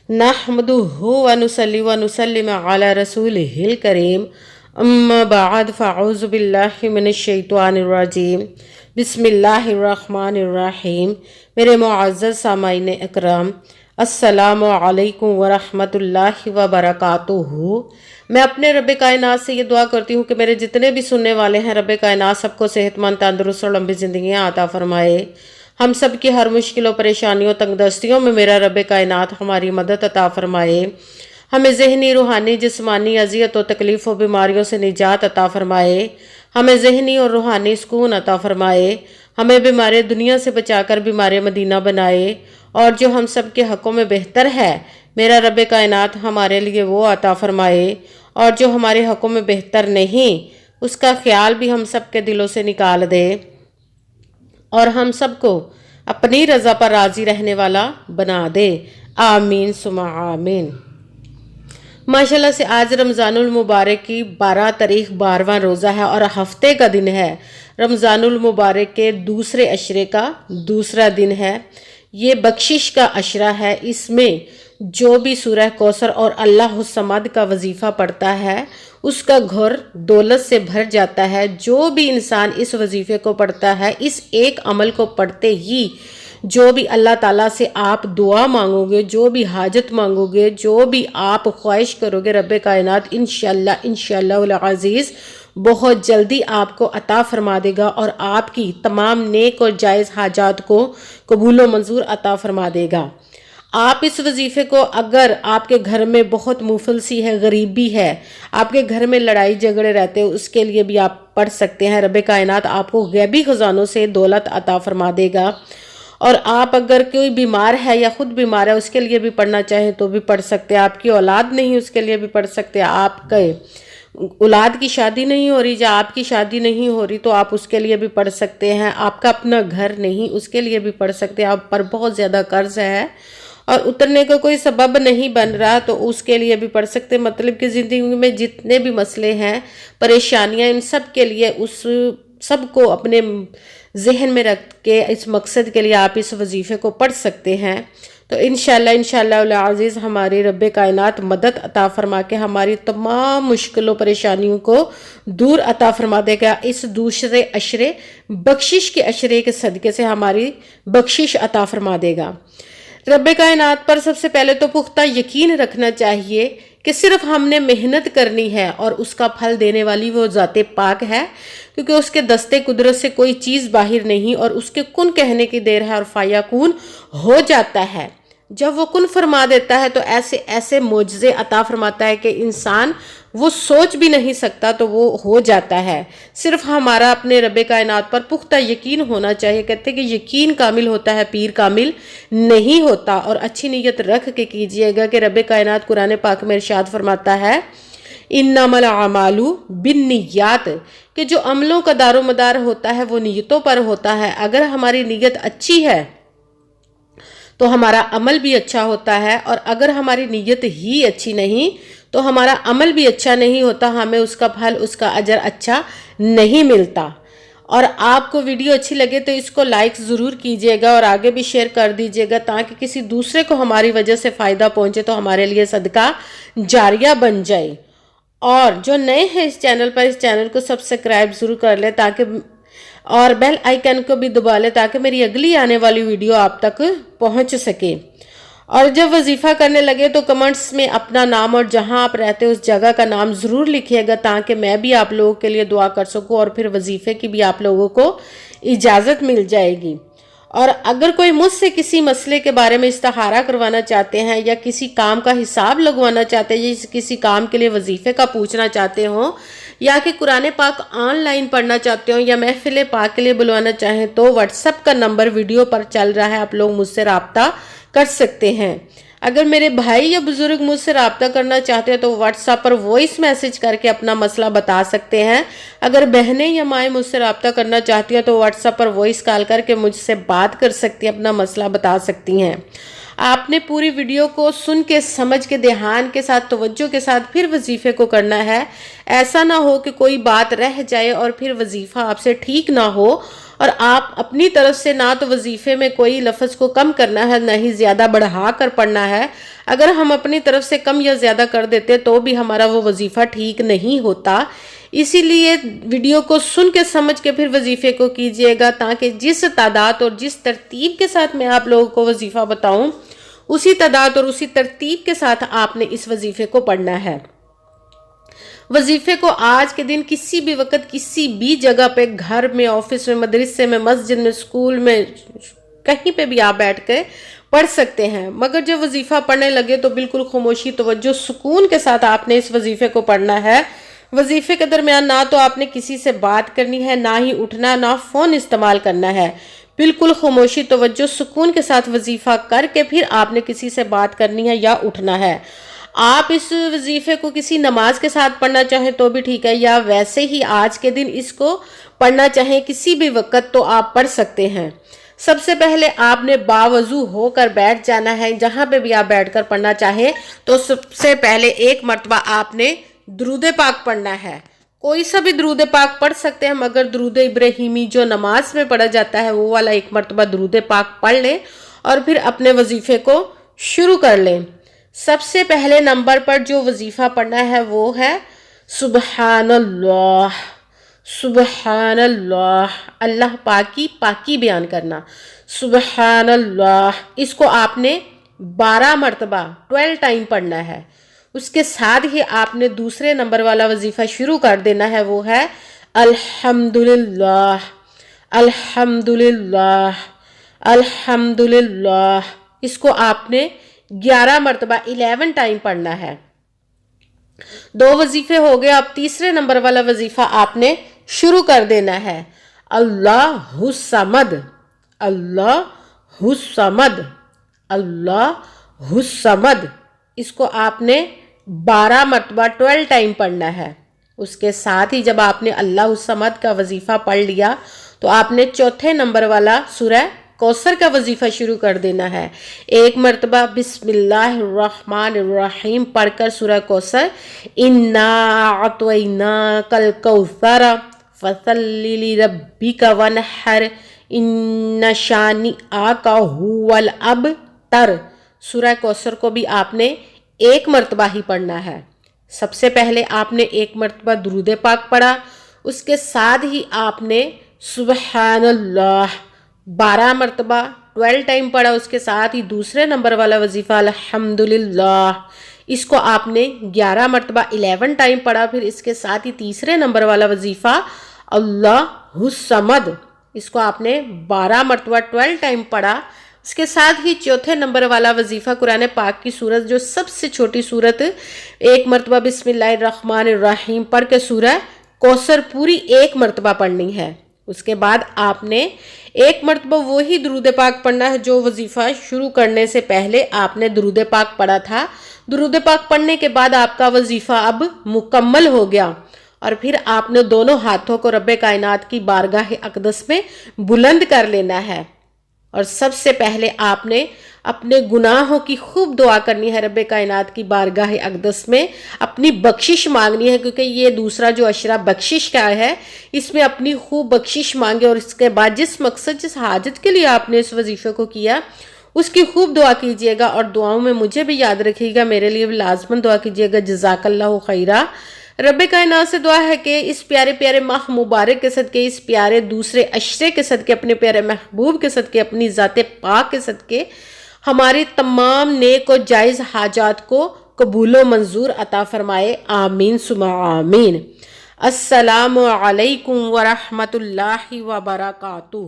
नहमदुहु व नुसल्ली व नुसल्लिम अला रसूलिहिल करीम अम्मा बाद फ़अऊज़ु बिल्लाहि मिनश शैतानिर रजीम बिस्मिल्लाहिर रहमानिर रहीम। मेरे मुअज़्ज़ज़ सामाईन इकराम, अस्सलामु अलैकुम व रहमतुल्लाहि व बरकातुहू। मैं अपने रब कायनात से ये दुआ करती हूँ कि मेरे जितने भी सुनने वाले हैं, रब कायनात सबको सेहतमंद, तंदुरुस्त और लंबी ज़िंदगियाँ अता फरमाए। हम सब की हर मुश्किलों, परेशानियों, तंगदस्तियों में मेरा रब कायनात हमारी मदद अता फरमाए। हमें ज़हनी, रूहानी, जिस्मानी अज़ियत और तकलीफ़ और बीमारियों से निजात अता फरमाए। हमें ज़हनी और रूहानी सुकून अता फरमाए। हमें बीमारी दुनिया से बचाकर बीमारी मदीना बनाए। और जो हम सब के हक़ों में बेहतर है, मेरा रब कायनात हमारे लिए वो अता फरमाए। और जो हमारे हक़ों में बेहतर नहीं, उसका ख्याल भी हम सब के दिलों से निकाल दे और हम सबको अपनी रज़ा पर राज़ी रहने वाला बना दे। आमीन सुमा आमीन। माशाल्लाह से आज रमज़ानुल मुबारक की 12 तारीख 12वां रोज़ा है और हफ्ते का दिन है। रमज़ानुल मुबारक के दूसरे अशरे का दूसरा दिन है। ये बख्शिश का अशरा है। इसमें जो भी सूरह कौसर और अल्लाह समद का वजीफ़ा पढ़ता है, उसका घर दौलत से भर जाता है। जो भी इंसान इस वजीफ़े को पढ़ता है, इस एक अमल को पढ़ते ही जो भी अल्लाह ताला से आप दुआ मांगोगे, जो भी हाजत मांगोगे, जो भी आप ख्वाहिश करोगे, रब कायनात इंशाअल्लाह अज़ीज़ बहुत जल्दी आपको अता फरमा देगा और आपकी तमाम नेक और जायज़ हाजात को कबूल व मंजूर अता फरमा देगा। आप इस वजीफ़े को, अगर आपके घर में बहुत मुफलसी है, गरीबी है, आपके घर में लड़ाई झगड़े रहते हो, उसके लिए भी आप पढ़ सकते हैं। रब कायनात आपको गैबी ख़जानों से दौलत अता फरमा देगा। और आप अगर कोई बीमार है या ख़ुद बीमार है, उसके लिए भी पढ़ना चाहें तो भी पढ़ सकते हैं। आपकी औलाद नहीं, उसके लिए भी पढ़ सकते हैं। आपके औलाद की शादी नहीं हो रही या आपकी शादी नहीं हो रही, तो आप उसके लिए भी पढ़ सकते हैं। आपका अपना घर नहीं, उसके लिए भी पढ़ सकते हैं। आप पर बहुत ज़्यादा कर्ज है और उतरने का कोई सबब नहीं बन रहा, तो उसके लिए भी पढ़ सकते हैं। मतलब कि ज़िंदगी में जितने भी मसले हैं, परेशानियां, इन सब के लिए उस सबको अपने जहन में रख के इस मकसद के लिए आप इस वजीफ़े को पढ़ सकते हैं। तो इंशाअल्लाह अज़ीज़ हमारे रब कायनात मदद अता फरमा के हमारी तमाम मुश्किलों, परेशानियों को दूर अता फरमा देगा। इस दूसरे अशरे, बख्शिश के अशरे के सदक़े से हमारी बख्शिश अता फरमा देगा। रब कायनात पर सबसे पहले तो पुख्ता यकीन रखना चाहिए कि सिर्फ हमने मेहनत करनी है और उसका फल देने वाली वो ज़ाते पाक है, क्योंकि उसके दस्ते कुदरत से कोई चीज़ बाहर नहीं और उसके कुन कहने की देर है और फायाकून हो जाता है। जब वो कुन फरमा देता है तो ऐसे ऐसे मोजज़े अता फरमाता है कि इंसान वो सोच भी नहीं सकता, तो वो हो जाता है। सिर्फ हमारा अपने रब कायनात पर पुख्ता यकीन होना चाहिए। कहते हैं कि यकीन कामिल होता है, पीर कामिल नहीं होता। और अच्छी नीयत रख के कीजिएगा कि रब कायनात कुरान पाक में इरशाद फरमाता है, इन्नमल अमालु बिन्नियात, कि जो अमलों का दारोमदार होता है वो नीयतों पर होता है। अगर हमारी नीयत अच्छी है तो हमारा अमल भी अच्छा होता है, और अगर हमारी नीयत ही अच्छी नहीं तो हमारा अमल भी अच्छा नहीं होता, हमें उसका फल, उसका अजर अच्छा नहीं मिलता। और आपको वीडियो अच्छी लगे तो इसको लाइक ज़रूर कीजिएगा और आगे भी शेयर कर दीजिएगा, ताकि किसी दूसरे को हमारी वजह से फ़ायदा पहुँचे तो हमारे लिए सदका जारिया बन जाए। और जो नए हैं इस चैनल पर, इस चैनल को सब्सक्राइब ज़रूर कर ले, ताकि और बेल आइकन को भी दबा ले, ताकि मेरी अगली आने वाली वीडियो आप तक पहुंच सके। और जब वजीफ़ा करने लगे तो कमेंट्स में अपना नाम और जहां आप रहते हो उस जगह का नाम ज़रूर लिखिएगा, ताकि मैं भी आप लोगों के लिए दुआ कर सकूं और फिर वजीफ़े की भी आप लोगों को इजाज़त मिल जाएगी। और अगर कोई मुझसे किसी मसले के बारे में इस्तिखारा करवाना चाहते हैं या किसी काम का हिसाब लगवाना चाहते हैं या किसी काम के लिए वजीफ़े का पूछना चाहते हो या कि कुरान पाक ऑनलाइन पढ़ना चाहते हो या महफिल पाक के लिए बुलवाना चाहें, तो व्हाट्सएप का नंबर वीडियो पर चल रहा है, आप लोग मुझसे रब्ता कर सकते हैं। अगर मेरे भाई या बुजुर्ग मुझसे रब्ता करना चाहते हैं तो व्हाट्सएप पर वॉइस मैसेज करके अपना मसला बता सकते हैं। अगर बहनें या माएँ मुझसे रब्ता करना चाहती हैं तो व्हाट्सएप पर वॉइस कॉल करके मुझसे बात कर सकती हैं, अपना मसला बता सकती हैं। آپ نے پوری ویڈیو کو سن کے سمجھ کے دھیان کے ساتھ توجہ کے ساتھ پھر وظیفے کو کرنا ہے۔ ایسا نہ ہو کہ کوئی بات رہ جائے اور پھر وظیفہ آپ سے ٹھیک نہ ہو، اور آپ اپنی طرف سے نہ تو وظیفے میں کوئی لفظ کو کم کرنا ہے نہ ہی زیادہ بڑھا کر پڑھنا ہے۔ اگر ہم اپنی طرف سے کم یا زیادہ کر دیتے تو بھی ہمارا وہ وظیفہ ٹھیک نہیں ہوتا۔ اسی لیے ویڈیو کو سن کے سمجھ کے پھر وظیفے کو کیجئے گا، تاکہ جس تعداد اور جس ترتیب کے ساتھ میں آپ لوگوں کو وظیفہ بتاؤں، اسی تعداد اور اسی ترتیب کے ساتھ آپ نے اس وظیفے کو پڑھنا ہے۔ وظیفے کو آج کے دن کسی بھی وقت کسی بھی جگہ پہ، گھر میں، آفس میں، مدرسے میں، مسجد میں، اسکول میں، کہیں پہ بھی آپ بیٹھ کے پڑھ سکتے ہیں، مگر جب وظیفہ پڑھنے لگے تو بالکل خاموشی، توجہ، سکون کے ساتھ آپ نے اس وظیفے کو پڑھنا ہے۔ وظیفے کے درمیان نہ تو آپ نے کسی سے بات کرنی ہے، نہ ہی اٹھنا، نہ فون استعمال کرنا ہے۔ بالکل خاموشی، توجہ، سکون کے ساتھ وظیفہ کر کے پھر آپ نے کسی سے بات کرنی ہے یا اٹھنا ہے۔ آپ اس وظیفے کو کسی نماز کے ساتھ پڑھنا چاہیں تو بھی ٹھیک ہے، یا ویسے ہی آج کے دن اس کو پڑھنا چاہیں کسی بھی وقت تو آپ پڑھ سکتے ہیں۔ سب سے پہلے آپ نے باوضو ہو کر بیٹھ جانا ہے۔ جہاں پہ بھی آپ بیٹھ کر پڑھنا چاہیں تو سب سے پہلے ایک مرتبہ آپ نے درود پاک پڑھنا ہے۔ کوئی سا بھی درود پاک پڑھ سکتے ہیں، مگر درود ابراہیمی جو نماز میں پڑھا جاتا ہے وہ والا ایک مرتبہ درود پاک پڑھ لیں اور پھر اپنے وظیفے کو شروع کر لیں۔ سب سے پہلے نمبر پر جو وظیفہ پڑھنا ہے وہ ہے سبحان اللہ، سبحان اللہ، اللہ پاکی بیان کرنا، سبحان اللہ۔ اس کو آپ نے 12 مرتبہ 12 ٹائم پڑھنا ہے۔ اس کے ساتھ ہی آپ نے دوسرے نمبر والا وظیفہ شروع کر دینا ہے، وہ ہے الحمدللہ، الحمدللہ، الحمدللہ۔ اس کو آپ نے 11 مرتبہ 11 ٹائم پڑھنا ہے۔ 2 وظیفے ہو گئے، اب تیسرے نمبر والا وظیفہ آپ نے شروع کر دینا ہے، اللہ الصمد، اللہ الصمد، اللہ الصمد۔ اس کو آپ نے 12 مرتبہ 12 ٹائم پڑھنا ہے۔ اس کے ساتھ ہی جب آپ نے اللہ الصمد کا وظیفہ پڑھ لیا تو آپ نے چوتھے نمبر والا سورہ کوثر کا وظیفہ شروع کر دینا ہے۔ ایک مرتبہ بسم اللہ الرحمن الرحیم پڑھ کر سورہ کوثر، اِنَّا أَعْطَيْنَاكَ الْكَوْثَرَ فَصَلِّ لِرَبِّكَ وَانْحَرْ إِنَّ شَانِئَكَ هُوَ الْأَبْتَرُ۔ سورہ کوثر کو بھی آپ نے ایک مرتبہ ہی پڑھنا ہے۔ سب سے پہلے آپ نے ایک مرتبہ درود پاک پڑھا، اس کے ساتھ ہی آپ نے سبحان اللہ 12 مرتبہ 12 ٹائم پڑھا، اس کے ساتھ ہی دوسرے نمبر والا وظیفہ الحمدللہ، اس کو آپ نے 11 مرتبہ 11 ٹائم پڑھا، پھر اس کے ساتھ ہی تیسرے نمبر والا وظیفہ اللہ الصمد، اس کو آپ نے 12 مرتبہ 12 ٹائم پڑھا۔ اس کے ساتھ ہی چوتھے نمبر والا وظیفہ قرآن پاک کی سورت، جو سب سے چھوٹی سورت، ایک مرتبہ بسم اللہ الرحمن الرحیم پڑھ کے سورہ کوثر پوری ایک مرتبہ پڑھنی ہے۔ اس کے بعد آپ نے ایک مرتبہ وہی درود پاک پڑھنا ہے جو وظیفہ شروع کرنے سے پہلے آپ نے درود پاک پڑھا تھا۔ درود پاک پڑھنے کے بعد آپ کا وظیفہ اب مکمل ہو گیا، اور پھر آپ نے دونوں ہاتھوں کو رب کائنات کی بارگاہ اقدس میں بلند کر لینا ہے، اور سب سے پہلے آپ نے اپنے گناہوں کی خوب دعا کرنی ہے، رب کائنات کی بارگاہ اقدس میں اپنی بخشش مانگنی ہے، کیونکہ یہ دوسرا جو اشرا بخشش کا ہے، اس میں اپنی خوب بخشش مانگے، اور اس کے بعد جس مقصد جس حاجت کے لیے آپ نے اس وظیفے کو کیا اس کی خوب دعا کیجئے گا، اور دعاؤں میں مجھے بھی یاد رکھیے گا، میرے لیے بھی لازماً دعا کیجئے گا۔ جزاک اللہ خیرہ۔ رب کائنات سے دعا ہے کہ اس پیارے پیارے ماہ مبارک کے صدقے، اس پیارے دوسرے عشرے کے صدقے، اپنے پیارے محبوب کے صدقے، اپنی ذات پاک کے صدقے، ہماری تمام نیک و جائز حاجات کو قبول و منظور عطا فرمائے، آمین ثم آمین۔ السلام علیکم ورحمۃ اللہ وبرکاتہ۔